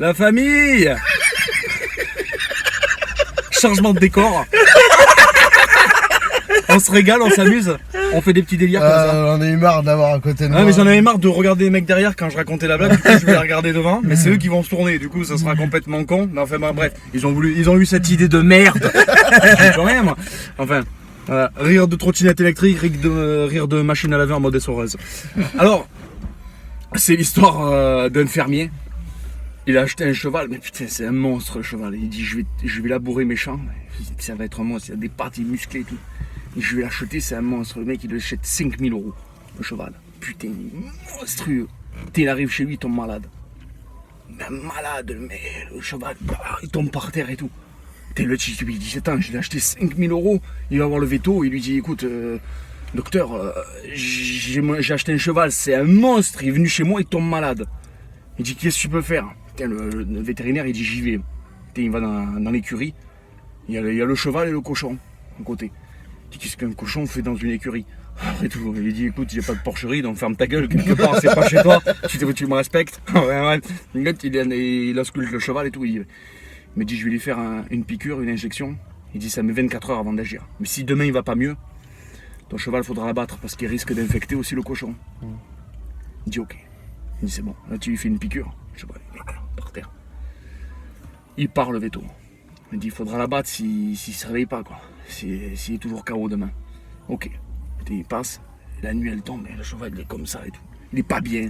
La famille. Changement de décor. On se régale, on s'amuse, on fait des petits délires comme ça. On a eu marre d'avoir à côté de moi. Ouais, mais j'en avais marre de regarder les mecs derrière quand je racontais la blague, du coup je vais les regarder devant, mais c'est eux qui vont se tourner, du coup ça sera complètement con. Mais enfin bref, ils ont eu cette idée de merde. Quand même. Enfin, voilà. Rire de trottinette électrique, rire de machine à laver en mode essoreuse. Alors, c'est l'histoire d'un fermier. Il a acheté un cheval, mais putain c'est un monstre le cheval. Il dit je vais labourer mes champs, ça va être un monstre, il y a des pattes, il est musclé et tout. Et je vais l'acheter, c'est un monstre. Le mec il achète 5000 € le cheval. Putain, monstrueux. Il arrive chez lui, il tombe malade. Mais malade, mais le cheval, il tombe par terre et tout. Le type lui dit attends, je l'ai acheté 5000 €, il va voir le veto, il lui dit écoute, docteur, j'ai acheté un cheval, c'est un monstre, il est venu chez moi, il tombe malade. Il dit qu'est-ce que tu peux faire? Le vétérinaire il dit j'y vais. Il va dans l'écurie, il y a le cheval et le cochon à côté. Il dit qu'est-ce qu'un cochon fait dans une écurie? Après tout, il dit écoute, il n'y a pas de porcherie, donc ferme ta gueule, quelque part c'est pas chez toi, tu me respectes. Il ausculte le cheval et tout, il me dit je vais lui faire une piqûre, une injection. Il dit ça met 24 heures avant d'agir. Mais si demain il va pas mieux, ton cheval faudra l'abattre parce qu'il risque d'infecter aussi le cochon. Il dit ok. Il dit c'est bon, là tu lui fais une piqûre, je sais pas, par terre. Il part le veto. Il dit il faudra l'abattre s'il se réveille pas quoi. S'il est toujours KO demain. Ok. Et il passe, la nuit elle tombe, et le cheval il est comme ça et tout. Il est pas bien.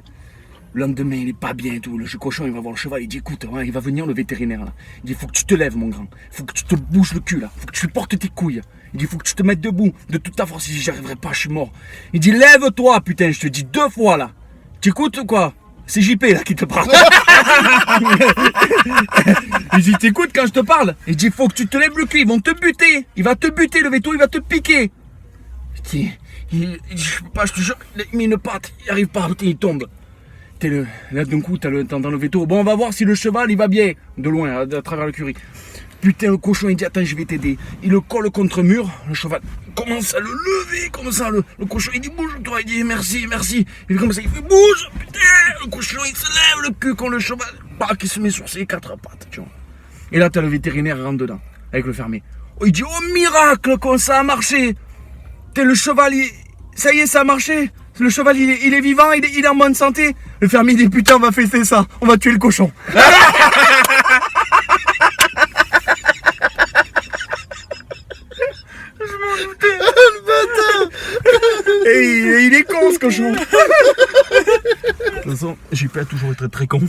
Le lendemain il est pas bien et tout. Le cochon il va voir le cheval, il dit écoute, il va venir le vétérinaire là. Il dit faut que tu te lèves mon grand. Faut que tu te bouges le cul là. Faut que tu portes tes couilles. Il dit faut que tu te mettes debout. De toute ta force, si j'y arriverai pas, je suis mort. Il dit lève-toi putain, je te dis 2 fois là. T'écoutes ou quoi? C'est JP là qui te parle. Il dit t'écoutes quand je te parle? Il dit faut que tu te lèves le cul, ils vont te buter. Il va te buter le veto, il va te piquer. Je peux pas, je te jure, il met une patte, il arrive pas, il tombe. Là d'un coup, t'entends le veto. Bon, on va voir si le cheval il va bien. De loin, à travers l'écurie. Putain, le cochon il dit attends, je vais t'aider. Il le colle contre le mur, le cheval commence à le lever comme ça. Le cochon il dit bouge-toi, il dit merci. Il fait comme ça, il fait bouge, putain. Le cochon il se lève le cul quand le cheval, qui se met sur ses 4 pattes, tu vois. Et là, t'as le vétérinaire qui rentre dedans, avec le fermier. Oh, il dit oh miracle, comme ça a marché. Le cheval, ça y est, ça a marché. Le cheval, il est vivant, il est en bonne santé. Le fermier dit putain, on va fêter ça, on va tuer le cochon. Je m'en doutais. Le bâtard. Et il est con ce cochon. De toute façon, JP a toujours été très con.